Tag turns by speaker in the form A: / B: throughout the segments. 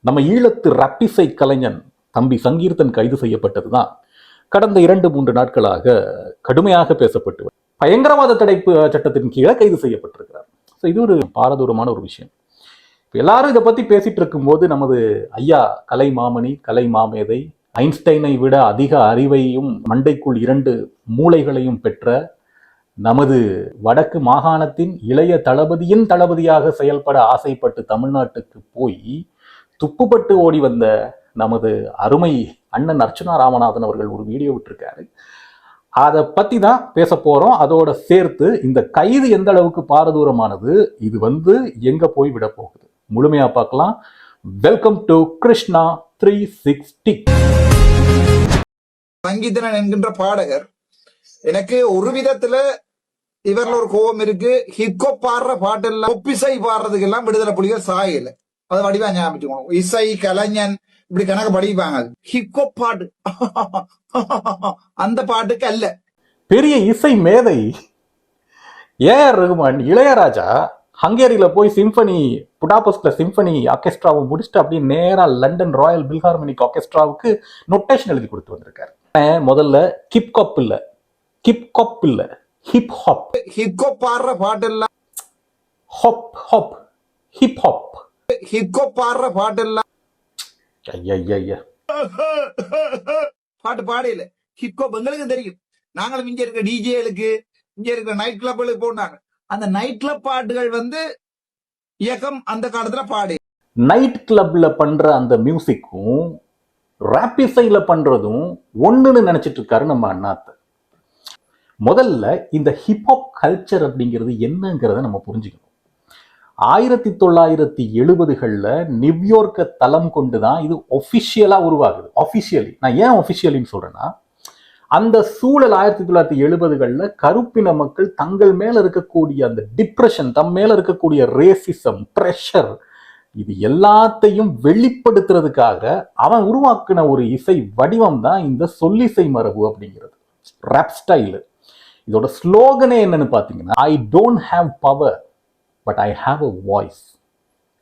A: நம்ம ஈழத்து ரப்பிசை கலைஞன் தம்பி சங்கீர்த்தன் கைது செய்யப்பட்டதுதான் கடந்த 2-3 நாட்களாக கடுமையாக பேசப்பட்டு பயங்கரவாத தடை சட்டத்தின் கீழே கைது செய்யப்பட்டிருக்கிறார். இது ஒரு பாரதூரமான ஒரு விஷயம். எல்லாரும் இதை பத்தி பேசிட்டு இருக்கும்போது நமது ஐயா கலை மாமணி, கலை மாமேதை, ஐன்ஸ்டைனை விட அதிக அறிவையும் மண்டைக்குள் 2 மூளைகளையும் பெற்ற நமது வடக்கு மாகாணத்தின் இளைய தளபதியின் தளபதியாக செயல்பட ஆசைப்பட்டு தமிழ்நாட்டுக்கு போய் துப்புப்பட்டு ஓடி வந்த நமது அருமை அண்ணன் அர்ச்சுனா ராமநாதன் அவர்கள் ஒரு வீடியோ விட்டிருக்காரு. அதை பத்தி தான் பேச போறோம். அதோட சேர்த்து இந்த கைது எந்த அளவுக்கு பாரதூரமானது, இது எங்க போய் விட போகுது, முழுமையா பார்க்கலாம். Welcome to Krishna 360.
B: சங்கீதனன் என்கின்ற பாடகர் எனக்கு ஒரு விதத்துல இவர்ல ஒரு கோபம் இருக்கு. ஹிக்கோ பாடுற பாட்டு எல்லாம் ஒப்பிசை பாடுறதுக்கு எல்லாம் விடுதலை புலிகள் சாயல. அதை வடிவா ஞாபகம், இசை கலைஞன் இப்படி கணக்கு படிப்பாங்க. ஹிக்கோ பாட்டு அந்த பாட்டுக்கு அல்ல.
A: பெரிய இசை மேதை ஏஆர் ரகுமான், இளையராஜா ஹங்கேரியில போய் சிம்பனி புடாபஸ்ட்ல சிம்பனி ஆர்கெஸ்ட்ராவை முடிச்சுட்டு அப்படியே நேரா லண்டன் ராயல் பில்ஹார்மோனிக் ஆர்கெஸ்ட்ராவுக்கு நொட்டேஷன் எழுதி கொடுத்து வந்திருக்காரு. முதல்ல கிப்காப் இல்ல, கிப்காப் இல்ல, ஹிப் ஹாப்.
B: ஹிக்கோ பாடுற பாட்டு எல்லாம்
A: ஹாப் ஹாப், ஹிப் ஹாப்.
B: ஹிக்கோ பாடுற பாட்டு எல்லாம்
A: ஐயா
B: பாட்டு பாடையில ஹிப்கோ எங்களுக்கு தெரியும். நாங்களும் இங்க இருக்க டிஜேகளுக்கு, இங்க இருக்கிற நைட் கிளப்களுக்கு போனாங்க. அந்த நைட் கிளப் பாட்டுகள் இயக்கம் அந்த காலத்துல பாடு.
A: நைட் கிளப்ல பண்ற அந்த மியூசிக்கும் ராப் இசையில பண்றதும் ஒண்ணுன்னு நினைச்சிட்டு இருக்காரு நம்ம அண்ணாத்த. முதல்ல இந்த ஹிப்ஹாப் கல்ச்சர் அப்படிங்கிறது என்னங்கிறத நம்ம புரிஞ்சுக்கணும். 1970களில் நியூயார்க்கை தளம் கொண்டுதான் இது ஒபிஷியலா உருவாகுது. ஒபிஷியலி, நான் ஏன் ஒபிஷியலின்னு சொல்றேன்னா, அந்த சூழல் 1970களில் கருப்பின மக்கள் தங்கள் மேல இருக்கக்கூடிய அந்த டிப்ரெஷன், தம் மேல இருக்கக்கூடிய ரேசிசம், ப்ரெஷர், இது எல்லாத்தையும் வெளிப்படுத்துறதுக்காக அவன் உருவாக்கின ஒரு இசை வடிவம் தான் இந்த சொல்லிசை மரபு அப்படிங்கிறது, ராப் ஸ்டைலு. இதோட ஸ்லோகனே என்னன்னு பாத்தீங்கன்னா, I don't have power but I have a voice.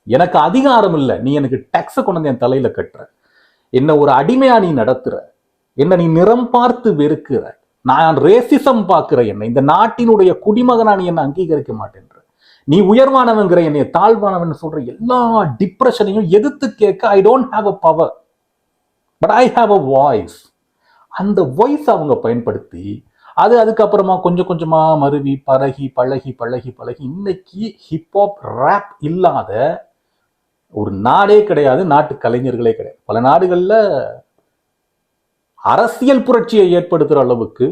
A: எனக்கு அதிகாரம் இல்லை, நீ எனக்கு டேக்ஸை கொண்டு வந்து என் தலையில கட்டுற, என்ன ஒரு அடிமையா நீ நடத்துற, என்ன நீ நிறம் பார்த்து வெறுக்கிற, நான் ரேசிசம் பார்க்கிற, என்ன இந்த நாட்டினுடைய குடிமகனா நீ என்ன அங்கீகரிக்க மாட்டேன்ற, நீ உயர்வானவங்கிற என்னைய தாழ்வானவன் சொல்ற எல்லா டிப்ரெஷனையும் எதிர்த்து கேட்க I don't have a power but I have a voice. அந்த வாய்ஸ் அவங்க பயன்படுத்தி அதுக்கப்புறமா கொஞ்சம் கொஞ்சமா மருவி பழகி பழகி பழகி பழகி இன்னைக்கு ஹிப்ஹாப் ராப் இல்லாத ஒரு நாடே கிடையாது, நாட்டு கலைஞர்களே கிடையாது. பல நாடுகள்ல அரசியல் புரட்சியை ஏற்படுத்துற அளவுக்கு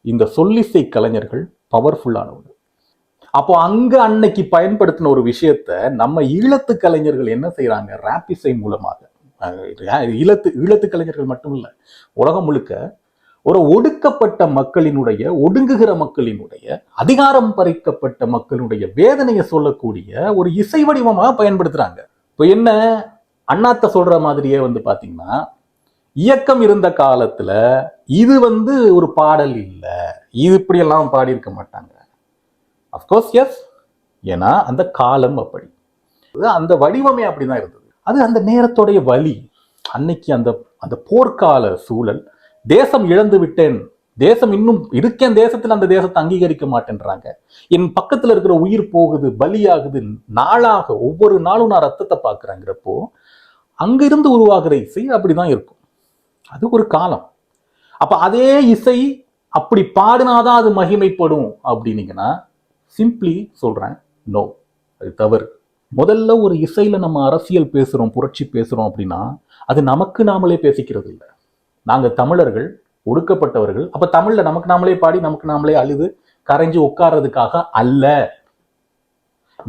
A: இந்த சொல்லிசை கலைஞர்கள் பவர்ஃபுல்லானவங்க. அப்போ அங்க அன்னைக்கு பயன்படுத்தின ஒரு விஷயத்த நம்ம ஈழத்து கலைஞர்கள் என்ன செய்யறாங்க, ராப் இசை மூலமாக. ஈழத்து கலைஞர்கள் மட்டும் இல்ல, உலகம் முழுக்க ஒரு ஒடுக்கப்பட்ட மக்களினுடைய, ஒடுங்குகிற மக்களினுடைய, அதிகாரம் பறிக்கப்பட்ட மக்களுடைய வேதனையை சொல்லக்கூடிய ஒரு இசை வடிவமாக பயன்படுத்துறாங்க. இப்போ என்ன அண்ணாத்த சொல்ற மாதிரியே பாத்தீங்கன்னா, இயக்கம் இருந்த காலத்துல இது ஒரு பாடல் இல்லை, இது இப்படியெல்லாம் பாடியிருக்க மாட்டாங்க. அஃப்கோர்ஸ் எஸ், ஏன்னா அந்த காலம் அப்படி, அந்த வடிவமே அப்படிதான் இருந்தது. அது அந்த நேரத்தோடைய வலி. அன்னைக்கு அந்த போர்க்கால சூழல், தேசம் இழந்து விட்டேன், தேசம் இன்னும் இருக்கேன், தேசத்தில் அந்த தேசத்தை அங்கீகரிக்க மாட்டேன்றாங்க, என் பக்கத்துல இருக்கிற உயிர் போகுது, பலியாகுது, நாளாக ஒவ்வொரு நாளும் நான் ரத்தத்தை பார்க்குறேங்கிறப்போ அங்கிருந்து உருவாகிற இசை அப்படிதான் இருக்கும். அது ஒரு காலம். அப்ப அதே இசை அப்படி பாடினாதான் அது மகிமைப்படும் அப்படின்னீங்கன்னா, சிம்பிளி சொல்றேன், நோ, அது தவறு. முதல்ல ஒரு இசையில நம்ம அரசியல் பேசுறோம், புரட்சி பேசுறோம் அப்படின்னா அது நமக்கு நாமளே பேசிக்கிறது இல்லை. நாங்க தமிழர்கள், ஒடுக்கப்பட்டவர்கள், அப்ப தமிழ்ல நமக்கு நாமளே பாடி நமக்கு நாமளே அழுது கரைஞ்சு உட்கார்றதுக்காக அல்ல.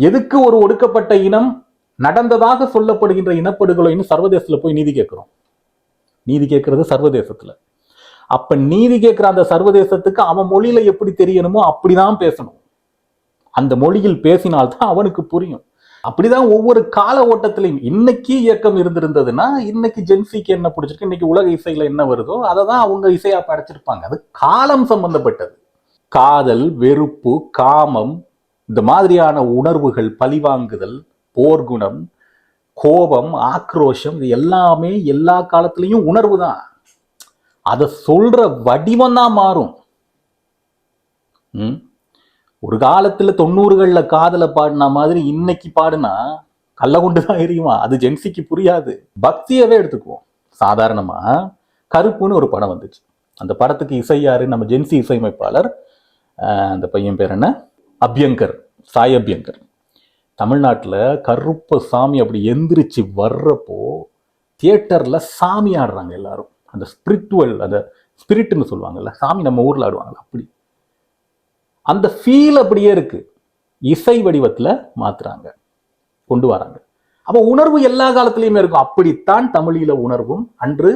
A: எதுக்கு ஒரு ஒடுக்கப்பட்ட இனம் நடந்ததாக சொல்லப்படுகின்ற இனப்படுகொலைன்னு சர்வதேசத்துல போய் நீதி கேட்கிறோம்? நீதி கேட்கறது சர்வதேசத்துல. அப்ப நீதி கேட்கிற அந்த சர்வதேசத்துக்கு அவன் மொழியில எப்படி தெரியணுமோ அப்படிதான் பேசணும். அந்த மொழியில் பேசினால்தான் அவனுக்கு புரியும். அப்படிதான் ஒவ்வொரு கால ஓட்டத்திலையும். இன்னைக்கு இயக்கம் இருந்திருந்ததுன்னா இன்னைக்கு ஜென்சிக்கு என்ன பிடிச்சிருக்கு, இன்னைக்கு உலக இசையில என்ன வருதோ அதை தான் அவங்க இசையா படைச்சிருப்பாங்க. அது காலம் சம்பந்தப்பட்டது. காதல், வெறுப்பு, காமம், இந்த மாதிரியான உணர்வுகள், பழிவாங்குதல், போர்க்குணம், கோபம், ஆக்ரோஷம், இது எல்லாமே எல்லா காலத்திலையும் உணர்வு தான். அதை சொல்ற வடிவம் தான் மாறும். ஒரு காலத்துல 90கள்ல காதல பாடின மாதிரி இன்னைக்கு பாடுனா கல்ல கொண்டுதான் எரியுமா? அது ஜென்சிக்கு புரியாது. பக்தியவே எடுத்துக்குவோம். சாதாரணமா கருப்புன்னு ஒரு படம் வந்துச்சு. அந்த படத்துக்கு இசை யாரு? நம்ம ஜென்சி இசையமைப்பாளர், அந்த பையன் பேர் என்ன, அபியங்கர், சாய் அபியங்கர். தமிழ்நாட்டில் கருப்ப சாமி அப்படி எந்திரிச்சு வர்றப்போ தியேட்டர்ல சாமி ஆடுறாங்க எல்லாரும். அந்த ஸ்பிரிச்சுவல், அந்த ஸ்பிரிட்னு சொல்லுவாங்கல்ல, சாமி நம்ம ஊர்ல ஆடுவாங்கல்ல, அப்படி அந்த ஃபீல் அப்படியே இருக்கு. இசை வடிவத்துல மாத்துறாங்க, கொண்டு வராங்க. அப்போ உணர்வு எல்லா காலத்திலையுமே இருக்கும். அப்படித்தான் தமிழில உணர்வும் அன்று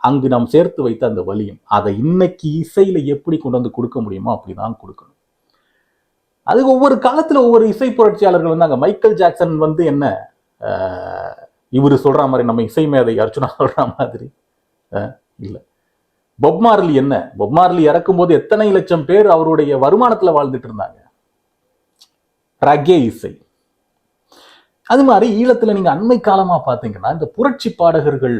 A: அங்கு நாம் சேர்த்து வைத்த அந்த வலியும், அதை இன்னைக்கு இசையில எப்படி கொண்டு வந்து கொடுக்க முடியுமோ அப்படிதான் கொடுக்கணும். அது ஒவ்வொரு காலத்துல ஒவ்வொரு இசை புரட்சியாளர்கள் வந்தாங்க. மைக்கேல் ஜாக்சன் வந்து என்ன, இவரு சொல்ற மாதிரி நம்ம இசை மேதை அர்ச்சுனா சொல்ற மாதிரி இல்ல. பொப் மார்லி என்ன, பொப் மார்லி இறக்கும் போது எத்தனை லட்சம் பேர் அவருடைய வருமானத்துல வாழ்ந்துட்டு இருந்தாங்க. ரகே இசை. அது மாதிரி ஈழத்துல நீங்க அண்மை காலமா பாத்தீங்கன்னா இந்த புரட்சி பாடகர்கள்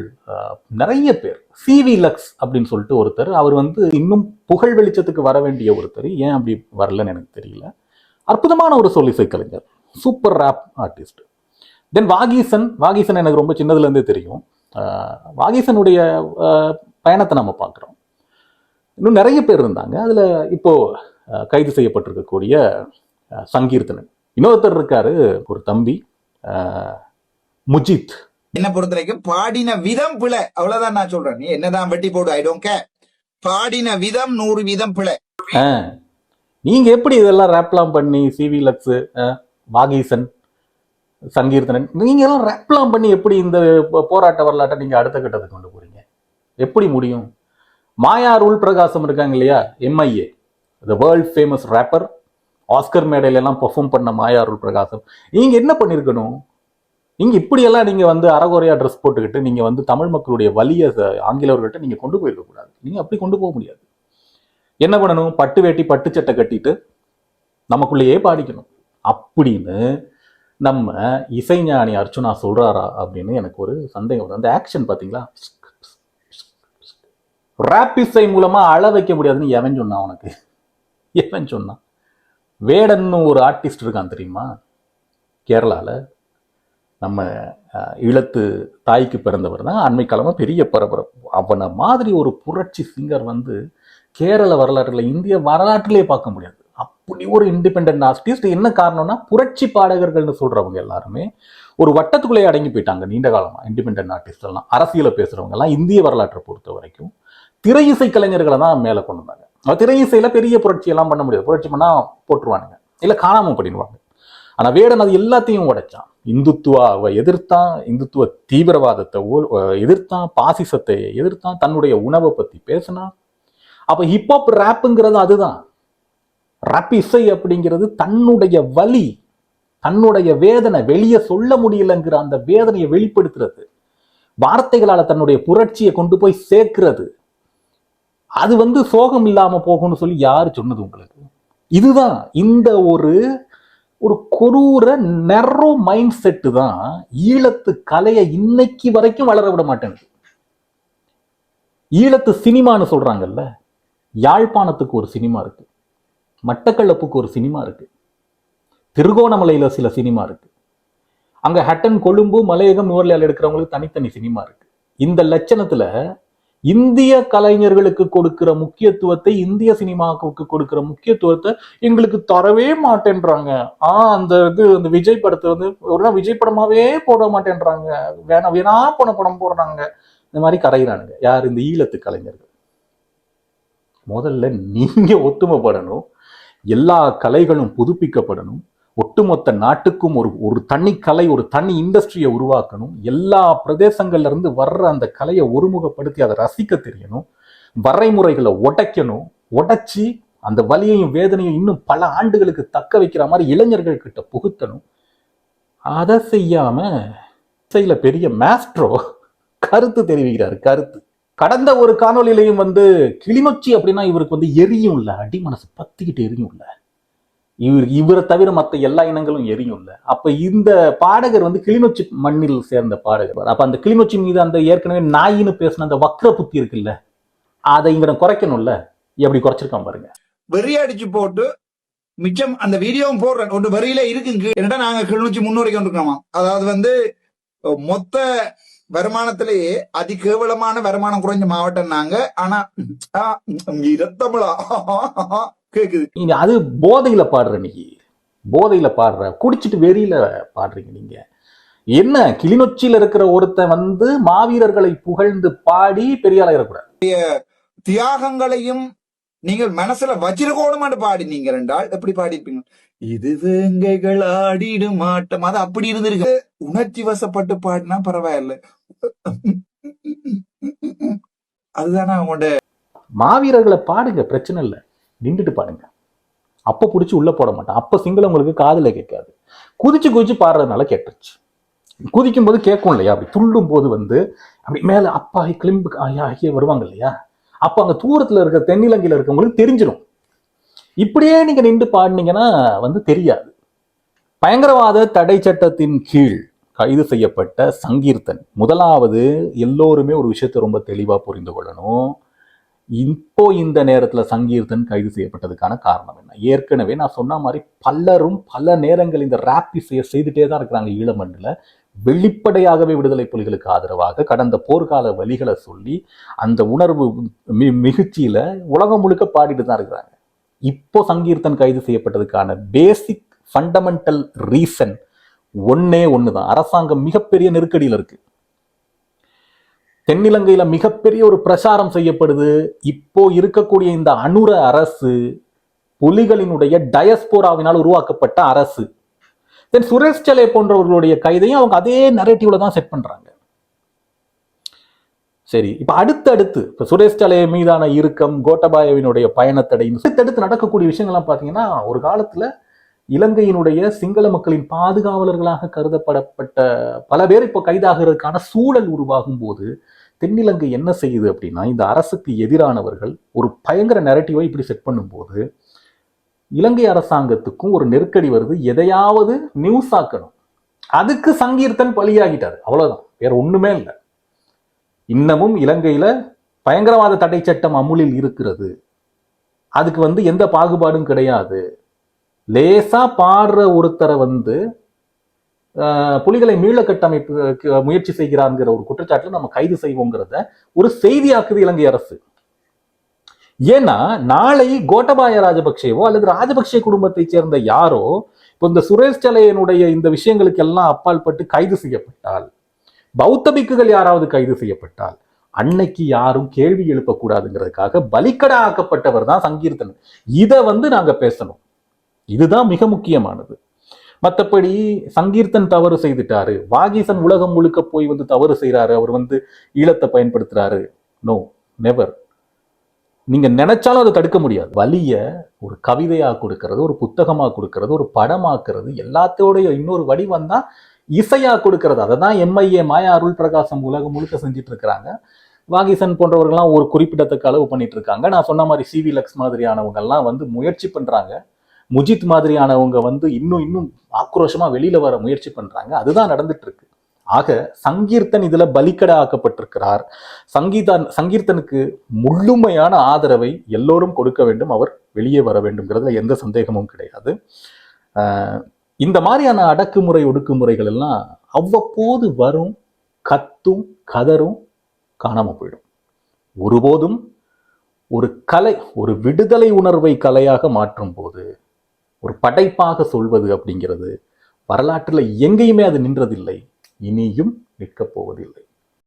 A: நிறைய பேர். சிவி லக்ஸ் அப்படின்னு சொல்லிட்டு ஒருத்தர், அவர் வந்து இன்னும் புகழ் வெளிச்சத்துக்கு வர வேண்டிய ஒருத்தர், ஏன் அப்படி வரலன்னு எனக்கு தெரியல. அற்புதமான ஒரு சொல்லிசை கலைஞர், சூப்பர் ராப் ஆர்டிஸ்ட். தென் வாகீசன். வாகீசன் எனக்கு ரொம்ப சின்னதுல இருந்தே தெரியும். வாகீசனுடைய பயணத்தை நம்ம பார்க்குறோம். இன்னும் நிறைய பேர் இருந்தாங்க. அதுல இப்போ கைது செய்யப்பட்டிருக்கக்கூடிய சங்கீர்த்தனன். இன்னொருத்தர் இருக்காரு, ஒரு தம்பி, முஜித்.
B: என்ன பொறுத்த வரைக்கும் பாடின விதம் பிழை, அவ்வளவுதான் நான் சொல்றேன். நீ என்னதான் வெட்டி போடு, ஐ டோன்ட் கேர். பாடின விதம் 100 வீதம் பிழை.
A: நீங்க எப்படி இதெல்லாம் ரேப்லாம் பண்ணி, சிவி லக்ஸ், வாகீசன், சங்கீர்த்தனன், நீங்க எல்லாம் ரேப்லாம் பண்ணி எப்படி இந்த போராட்ட வரலாற்றை நீங்க அடுத்த கட்டத்துக்கு கொண்டு போறீங்க? எப்படி முடியும்? மாயா ரூல் பிரகாசம் இருக்காங்க இல்லையா, MIA, the world famous rapper, Oscar மேடையில எல்லாம் பெர்ஃபார்ம் பண்ண மாயா ரூல் பிரகாசம், நீங்க என்ன பண்ணிருக்கணும்? நீங்க இப்படியெல்லாம் நீங்க வந்து அறகுறையா ட்ரெஸ் போட்டுக்கிட்டு நீங்க வந்து தமிழ் மக்களுடைய வலிய ஆங்கிலவர்கள்ட்ட நீங்க கொண்டு போயிருக்க கூடாது. நீங்க அப்படி கொண்டு போக முடியாது. என்ன பண்ணணும்? பட்டு வேட்டி பட்டு சட்டை கட்டிட்டு நமக்குள்ளேயே பாடிக்கணும் அப்படின்னு நம்ம இசைஞானி அர்ச்சுனா சொல்றாரா அப்படின்னு எனக்கு ஒரு சந்தேகம் வருது. அந்த ஆக்ஷன் பாத்தீங்களா? ராப் இசை மூலமா அழ வைக்க முடியாதுன்னு எவன் சொன்னான் உனக்கு? எவன் சொன்னான்? வேடன்னு ஒரு ஆர்டிஸ்ட் இருக்கான் தெரியுமா, கேரளால. நம்ம ஈழத்து தாய்க்கு பிறந்தவர் தான், அண்மை காலமா பெரிய பரபரப்பு. அவனை மாதிரி ஒரு புரட்சி சிங்கர் வந்து கேரள வரலாற்றுல, இந்திய வரலாற்றிலே பார்க்க முடியாது. அப்படி ஒரு இண்டிபெண்டன்ட் ஆர்டிஸ்ட். என்ன காரணம்னா, புரட்சி பாடகர்கள்னு சொல்றவங்க எல்லாருமே ஒரு வட்டத்துக்குள்ளேயே அடங்கி போயிட்டாங்க நீண்ட காலமா. இண்டிபெண்டன்ட் ஆர்டிஸ்ட் எல்லாம், அரசியலை பேசுறவங்க எல்லாம் இந்திய வரலாற்றை பொறுத்த வரைக்கும் திரை இசை கலைஞர்களை தான் மேல கொண்டு வந்தாங்க. திரை இசையில பெரிய புரட்சி எல்லாம் பண்ண முடியாது. புரட்சி பண்ணா போட்டுருவானுங்க, இல்ல காணாம பண்ணிடுவாங்க. ஆனா வேடன் அது எல்லாத்தையும் உடைச்சான். இந்துத்துவாவை எதிர்த்தான், இந்துத்துவ தீவிரவாதத்தை எதிர்த்தான், பாசிசத்தை எதிர்த்தான், தன்னுடைய உணவை பத்தி பேசினான். அப்ப ஹிப்ஹாப் ராப்புங்கிறது அதுதான். ராப் இசை அப்படிங்கிறது தன்னுடைய வலி, தன்னுடைய வேதனை வெளியே சொல்ல முடியலங்கிற அந்த வேதனையை வெளிப்படுத்துறது, வார்த்தைகளால தன்னுடைய புரட்சியை கொண்டு போய் சேர்க்கிறது. அது வந்து சோகம் இல்லாம போகும்னு சொல்லி யாரு சொன்னது உங்களுக்கு? இதுதான் இந்த ஒரு கொடூர நெரோ மைண்ட் செட்டு தான் ஈழத்து கலையை இன்னைக்கு வரைக்கும் வளர விட மாட்டேங்குது. ஈழத்து சினிமான்னு சொல்றாங்கல்ல, யாழ்ப்பாணத்துக்கு ஒரு சினிமா இருக்கு, மட்டக்களப்புக்கு ஒரு சினிமா இருக்கு, திருகோணமலையில சில சினிமா இருக்கு, அங்க ஹட்டன், கொழும்பு, மலையகம், நுவர்லியால் எடுக்கிறவங்களுக்கு தனித்தனி சினிமா இருக்கு. இந்த லட்சணத்துல இந்திய கலைஞர்களுக்கு கொடுக்கிற முக்கியத்துவத்தை, இந்திய சினிமாவுக்கு கொடுக்கிற முக்கியத்துவத்தை எங்களுக்கு தரவே மாட்டேன்றாங்க. அந்த இது, அந்த விஜய் படத்தை வந்து ஒரு விஜய் படமாவே போட மாட்டேன்றாங்க, வேணா போன படம் போடுறாங்க, இந்த மாதிரி கரைகிறானுங்க. யார்? இந்த ஈழத்து கலைஞர்கள். முதல்ல நீங்க ஒத்துமைப்படணும், எல்லா கலைகளும் புதுப்பிக்கப்படணும், ஒட்டுமொத்த நாட்டுக்கும் ஒரு தனி கலை, ஒரு தனி இண்டஸ்ட்ரியை உருவாக்கணும், எல்லா பிரதேசங்கள்ல இருந்து வர்ற அந்த கலையை ஒருமுகப்படுத்தி அதை ரசிக்க தெரியணும், வரைமுறைகளை உடைக்கணும், உடைச்சி அந்த வலியையும் வேதனையும் இன்னும் பல ஆண்டுகளுக்கு தக்க வைக்கிற மாதிரி இளைஞர்கள் கிட்ட புகுத்தணும். அதை செய்யாம இசையில பெரிய மாஸ்ட்ரோ கருத்து தெரிவிக்கிறாரு. கருத்து கடந்த ஒரு காணொலியிலையும் வந்து கிளிநொச்சி அப்படின்னா இவருக்கு வந்து எரியும் இல்ல, அடி மனசு பத்திக்கிட்டு எரியும் இல்ல, இவரை தவிர மற்ற எல்லா இனங்களும் எரியும்ல. அப்ப இந்த பாடகர் வந்து கிளிநொச்சி மண்ணில் சேர்ந்த பாடகர். அப்ப அந்த கிளிநொச்சி மீது அந்த ஏற்கனவே நாயின்னு பேசின அந்த வக்ர புத்தி இருக்குல்ல, அதை இங்க குறைக்கணும்ல. எப்படி குறைச்சிருக்கான் பாருங்க.
B: வெறி அடிச்சு போட்டு மிச்சம் அந்த வீடியோவும் போடுறேன். ஒரு வரியில இருக்குங்க. என்னடா நாங்க கிளிநொச்சி முன்னுரைக்கு வந்துருக்கோமா, அதாவது வந்து மொத்த வருமானத்திலேயே அதி கேவலமான வருமானம் குறைஞ்ச மாவட்டம் நாங்க. ஆனா இரத்தமிழா கேக்குது.
A: அது போதையில பாடுற, நீ போதையில பாடுற, குடிச்சிட்டு வெறியில பாடுறீங்க நீங்க. என்ன கிளிநொச்சியில இருக்கிற ஒருத்தன் வந்து மாவீரர்களை புகழ்ந்து பாடி பெரியாள இருக்கக்கூடாது.
B: தியாகங்களையும் நீங்கள் மனசுல வச்சிருக்கோணுமான்னு பாடினீங்க என்றால் எப்படி பாடிப்பீங்க? இது வேங்கைகள் ஆடிடும் ஆட்டம், அது அப்படி இருந்திருக்கு. உணர்ச்சி வசப்பட்டு பாடினா பரவாயில்ல. அதுதானே அவங்களோட.
A: மாவீரர்களை பாடுங்க, பிரச்சனை இல்லை, நின்றுட்டு பாடுங்க. அப்ப பிடிச்சி உள்ள போட மாட்டான். அப்ப சிங்களம் உங்களுக்கு காதுல கேட்காது. குதிச்சு குதிச்சு பாடுறதுனால கேட்டுருச்சு. குதிக்கும் போது கேட்கும் இல்லையா, அப்படி துள்ளும் போது வந்து அப்படி மேல அப்பா கிளிம்பு ஆகிய வருவாங்க இல்லையா, அப்ப அங்க தூரத்துல இருக்க தென்னிலங்கையில இருக்கவங்களுக்கு தெரிஞ்சிடும். இப்படியே நீங்க நின்று பாடினீங்கன்னா வந்து தெரியாது. பயங்கரவாத தடை சட்டத்தின் கீழ் கைது செய்யப்பட்ட சங்கீர்த்தன், முதலாவது எல்லோருமே ஒரு விஷயத்தை ரொம்ப தெளிவா புரிந்து கொள்ளணும். இப்போ இந்த நேரத்துல சங்கீர்த்தன் கைது செய்யப்பட்டதுக்கான காரணம் என்ன? ஏற்கனவே நான் சொன்ன மாதிரி பலரும் பல நேரங்கள் இந்த ராப் இசையை செய்துட்டே தான் இருக்கிறாங்க ஈழமண்ணில். வெளிப்படையாகவே விடுதலை புலிகளுக்கு ஆதரவாக கடந்த போர்க்கால வழிகளை சொல்லி அந்த உணர்வு மிகுச்சியில உலகம் முழுக்க பாடிட்டு தான் இருக்கிறாங்க. இப்போ சங்கீர்த்தன் கைது செய்யப்பட்டதுக்கான பேசிக் ஃபண்டமெண்டல் ரீசன் ஒன்னே ஒண்ணுதான். அரசாங்கம் மிகப்பெரிய நெருக்கடியில் இருக்கு. தென்னிலங்கையில மிகப்பெரிய ஒரு பிரச்சாரம் செய்யப்படுது. இப்போ இருக்கக்கூடிய இந்த அனுர அரசு புலிகளினுடைய டயஸ்போராவினால் உருவாக்கப்பட்ட அரசு. தென் சுரேஷ் சலே போன்றவர்களுடைய கைதையும் அவங்க அதே நரேட்டிவ்ல தான் செட் பண்றாங்க. சரி, இப்ப அடுத்து இப்ப சுரேஷ் சலே மீதான இறுக்கம், கோட்டபாயவினுடைய பயணத்தடை, அடுத்து நடக்கக்கூடிய விஷயங்கள்லாம் பாத்தீங்கன்னா, ஒரு காலத்துல இலங்கையினுடைய சிங்கள மக்களின் பாதுகாவலர்களாக கருதப்படப்பட்ட பல பேர் இப்போ கைதாகிறதுக்கான சூழல் உருவாகும் போது தென்னிலங்கை என்ன செய்யுது அப்படின்னா, இந்த அரசுக்கு எதிரானவர்கள் ஒரு பயங்கர நெரட்டிவை இப்படி செட் பண்ணும்போது இலங்கை அரசாங்கத்துக்கும் ஒரு நெருக்கடி வருது. எதையாவது நியூஸ் ஆக்கணும். அதுக்கு சங்கீர்த்தன் பலியாகிட்டாரு, அவ்வளவுதான், வேற ஒண்ணுமே இல்லை. இன்னமும் இலங்கையில பயங்கரவாத தடை சட்டம் அமுலில் இருக்கிறது. அதுக்கு வந்து எந்த பாகுபாடும் கிடையாது. லேசா பாடுற ஒருத்தரை வந்து புலிகளை மீள கட்டமைப்பு முயற்சி செய்கிறார்ங்கிற ஒரு குற்றச்சாட்டுல நம்ம கைது செய்வோங்கிறத ஒரு செய்தியாக்குது இலங்கை அரசு. ஏன்னா நாளை கோட்டபாய ராஜபக்சேவோ அல்லது ராஜபக்சே குடும்பத்தை சேர்ந்த யாரோ இப்போ இந்த சுரேஷ் சலையனுடைய இந்த விஷயங்களுக்கு எல்லாம் அப்பால் பட்டு கைது செய்யப்பட்டால், பௌத்த பிக்குகள் யாராவது கைது செய்யப்பட்டால், அன்னைக்கு யாரும் கேள்வி எழுப்பக்கூடாதுங்கிறதுக்காக பலிக்கடா ஆக்கப்பட்டவர் தான் சங்கீர்த்தன். இதை வந்து நாங்க பேசணும். இதுதான் மிக முக்கியமானது. மற்றபடி சங்கீர்த்தன் தவறு செய்துட்டாரு, வாகீசன் உலகம் முழுக்க போய் வந்து தவறு செய்யறாரு, அவர் வந்து ஈழத்தை பயன்படுத்துறாரு, நோ, நெவர். நீங்க நினைச்சாலும் அதை தடுக்க முடியாது. வலிய ஒரு கவிதையா கொடுக்கறது, ஒரு புத்தகமா கொடுக்கறது, ஒரு படமாக்குறது, எல்லாத்தோடைய இன்னொரு வடிவம் தான் இசையா கொடுக்கறது. அதை தான் MIA மாயா அருள் பிரகாசம் உலகம் முழுக்க செஞ்சுட்டு இருக்கிறாங்க. வாகீசன் போன்றவர்கள்லாம் ஒரு குறிப்பிடத்தக்க அளவு பண்ணிட்டு இருக்காங்க. நான் சொன்ன மாதிரி CV லக்ஸ் மாதிரியானவங்க எல்லாம் வந்து முயற்சி பண்றாங்க. முஜித் மாதிரியானவங்க வந்து இன்னும் ஆக்ரோஷமா வெளியில வர முயற்சி பண்றாங்க. அதுதான் நடந்துட்டு இருக்கு. ஆக சங்கீர்த்தன் இதுல பலிக்கடா ஆக்கப்பட்டிருக்கிறார். சங்கீர்த்தனுக்கு முழுமையான ஆதரவை எல்லோரும் கொடுக்க வேண்டும். அவர் வெளியே வர வேண்டும்ங்கிறதுல எந்த சந்தேகமும் கிடையாது. இந்த மாதிரியான அடக்குமுறை ஒடுக்குமுறைகள் எல்லாம் அவ்வப்போது வரும், கத்தும் கதரும், காணாம போயிடும். ஒருபோதும் ஒரு கலை, ஒரு விடுதலை உணர்வை கலையாக மாற்றும் போது, ஒரு படைப்பாக சொல்வது அப்படிங்கிறது வரலாற்றில் எங்கேயுமே அது நின்றதில்லை, இனியும் நிற்கப் போவதில்லை.